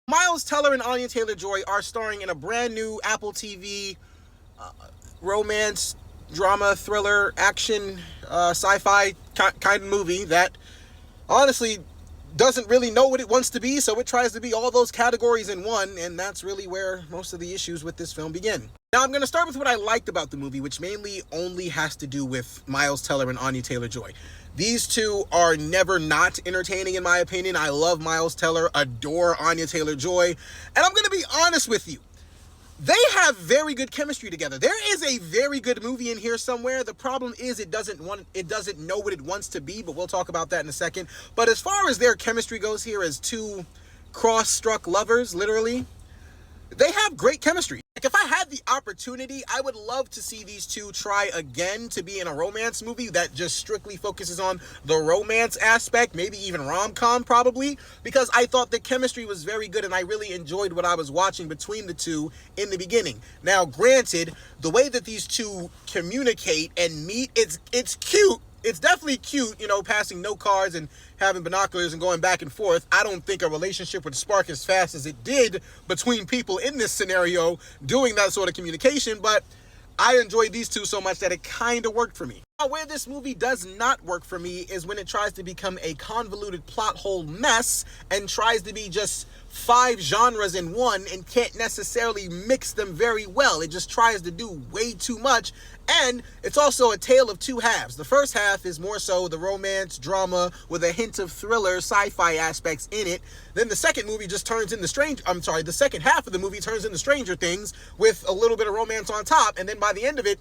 Miles Teller and Anya Taylor-Joy are starring in a brand new Apple TV romance, drama, thriller, action, sci-fi kind of movie that honestly doesn't really know what it wants to be, so it tries to be all those categories in one, and that's really where most of the issues with this film begin. Now, I'm going to start with what I liked about the movie, which mainly only has to do with Miles Teller and Anya Taylor-Joy. These two are never not entertaining, in my opinion. I love Miles Teller, adore Anya Taylor-Joy, and I'm going to be honest with you. They have very good chemistry together. There is a very good movie in here somewhere. The problem is it doesn't know what it wants to be, but we'll talk about that in a second. But as far as their chemistry goes here as two cross-struck lovers, literally, they have great chemistry. Like, if I had the opportunity, I would love to see these two try again to be in a romance movie that just strictly focuses on the romance aspect, maybe even rom-com probably, because I thought the chemistry was very good and I really enjoyed what I was watching between the two in the beginning. Now, granted, the way that these two communicate and meet, it's cute. It's definitely cute, passing note cards and having binoculars and going back and forth. I don't think a relationship would spark as fast as it did between people in this scenario doing that sort of communication, but I enjoyed these two so much that it kind of worked for me. Now, where this movie does not work for me is when it tries to become a convoluted plot hole mess and tries to be just 5 genres in one and can't necessarily mix them very well. It just tries to do way too much, and it's also a tale of two halves. The first half is more so the romance, drama, with a hint of thriller, sci-fi aspects in it. Then the second movie just turns into the second half of the movie turns into Stranger Things with a little bit of romance on top, and then by the end of it,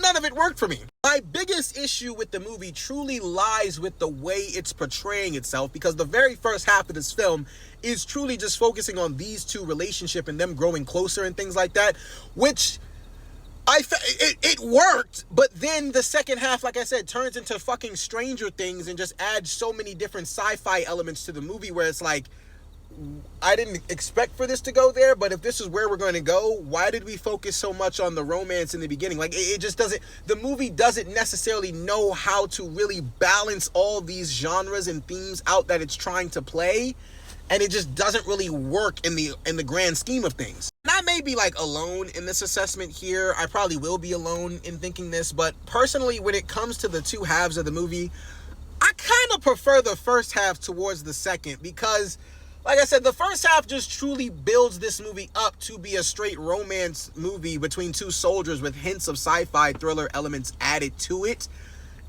none of it worked for me. My biggest issue with the movie truly lies with the way it's portraying itself, because the very first half of this film is truly just focusing on these two relationship and them growing closer and things like that, which it worked, but then the second half, like I said, turns into fucking Stranger Things and just adds so many different sci-fi elements to the movie where it's like, I didn't expect for this to go there, but if this is where we're going to go, why did we focus so much on the romance in the beginning? Like, it just doesn't, the movie doesn't necessarily know how to really balance all these genres and themes out that it's trying to play, and it just doesn't really work in the grand scheme of things. And I may be like alone in this assessment here. I probably will be alone in thinking this, but personally, when it comes to the two halves of the movie, I kind of prefer the first half towards the second, because like I said, the first half just truly builds this movie up to be a straight romance movie between two soldiers with hints of sci-fi thriller elements added to it,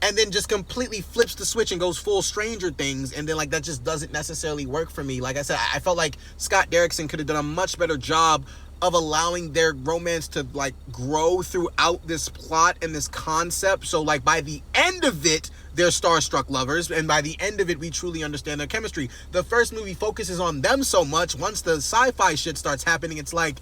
and then just completely flips the switch and goes full Stranger Things, and then like that just doesn't necessarily work for me. Like I said, I felt like Scott Derrickson could have done a much better job of allowing their romance to like grow throughout this plot and this concept. So like by the end of it, they're starstruck lovers, and by the end of it, we truly understand their chemistry. The first movie focuses on them so much. Once the sci-fi shit starts happening, it's like,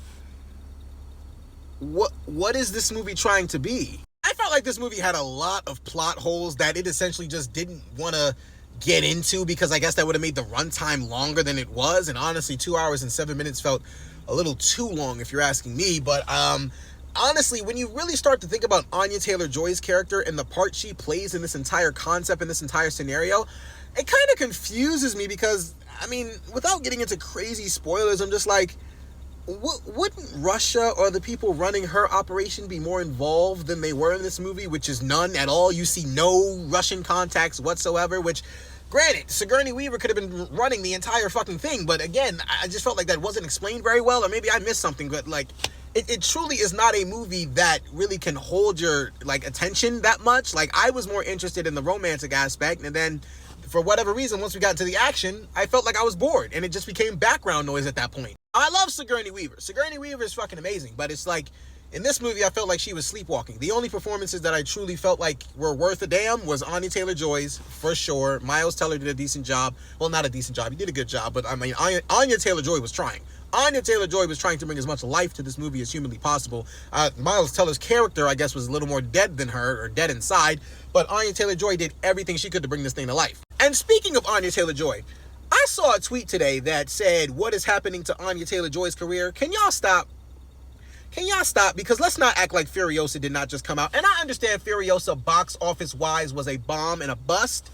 what is this movie trying to be? I felt like this movie had a lot of plot holes that it essentially just didn't want to get into, because I guess that would have made the runtime longer than it was, and honestly 2 hours and 7 minutes felt a little too long if you're asking me. But honestly, when you really start to think about Anya Taylor-Joy's character and the part she plays in this entire concept, in this entire scenario, it kind of confuses me, because, I mean, without getting into crazy spoilers, I'm just like, wouldn't Russia or the people running her operation be more involved than they were in this movie, which is none at all? You see no Russian contacts whatsoever, which, granted, Sigourney Weaver could have been running the entire fucking thing, but again, I just felt like that wasn't explained very well, or maybe I missed something, but like, it truly is not a movie that really can hold your like attention that much. Like, I was more interested in the romantic aspect, and then for whatever reason, once we got into the action, I felt like I was bored, and it just became background noise at that point. I love Sigourney Weaver. Sigourney Weaver is fucking amazing, but it's like, in this movie, I felt like she was sleepwalking. The only performances that I truly felt like were worth a damn was Anya Taylor-Joy's, for sure. Miles Teller did a decent job. Well, not a decent job. He did a good job, but I mean, Anya Taylor-Joy was trying. Anya Taylor-Joy was trying to bring as much life to this movie as humanly possible. Miles Teller's character, I guess, was a little more dead than her, or dead inside, but Anya Taylor-Joy did everything she could to bring this thing to life. And speaking of Anya Taylor-Joy, I saw a tweet today that said, "What is happening to Anya Taylor-Joy's career?" Can y'all stop? Can y'all stop? Because let's not act like Furiosa did not just come out. And I understand Furiosa box office-wise was a bomb and a bust.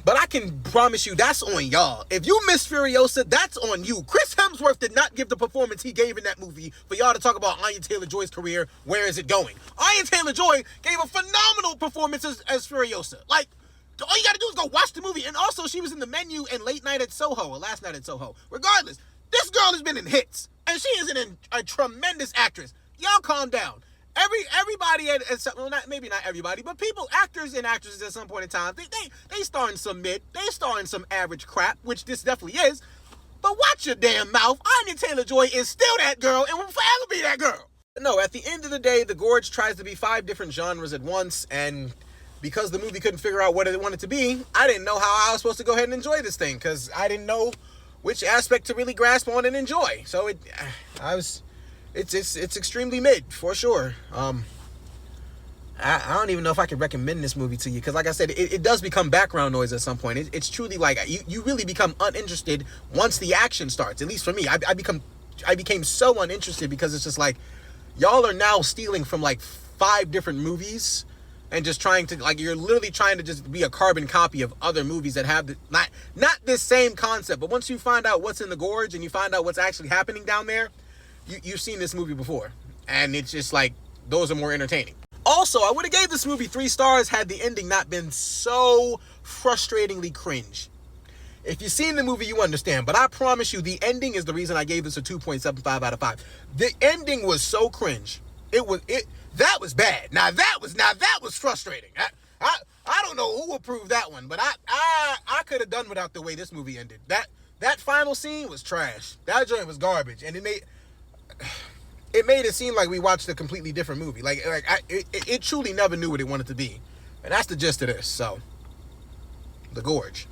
But I can promise you that's on y'all. If you miss Furiosa, that's on you. Chris Hemsworth did not give the performance he gave in that movie for y'all to talk about Anya Taylor-Joy's career. Where is it going? Anya Taylor-Joy gave a phenomenal performance as Furiosa. Like, all you gotta do is go watch the movie. And also, she was in The Menu and Late Night at Soho, or Last Night at Soho. Regardless, this girl has been in hits. And she is a tremendous actress. Y'all calm down. Everybody well, maybe not everybody, but people, actors and actresses at some point in time, they star in some mid, they star in some average crap, which this definitely is. But watch your damn mouth. Anya Taylor-Joy is still that girl and will forever be that girl. No, at the end of the day, The Gorge tries to be 5 different genres at once, and because the movie couldn't figure out what it wanted to be, I didn't know how I was supposed to go ahead and enjoy this thing, because I didn't know which aspect to really grasp on and enjoy. So it's extremely mid, for sure. I don't even know if I could recommend this movie to you, because like I said, it does become background noise at some point. It's truly like, you really become uninterested once the action starts. At least for me, I became so uninterested, because it's just like, y'all are now stealing from like 5 different movies and just trying to, like, you're literally trying to just be a carbon copy of other movies that have not this same concept. But once you find out what's in the Gorge and you find out what's actually happening down there, you've seen this movie before, and it's just like, those are more entertaining. Also, I would have gave this movie 3 stars had the ending not been so frustratingly cringe. If you've seen the movie, you understand, but I promise you, the ending is the reason I gave this a 2.75 out of 5. The ending was so cringe. That was bad. Now that was frustrating. I don't know who approved that one, but I could have done without the way this movie ended. That final scene was trash. That joint was garbage, and it made it seem like we watched a completely different movie. It truly never knew what it wanted to be, and that's the gist of this. So, The Gorge.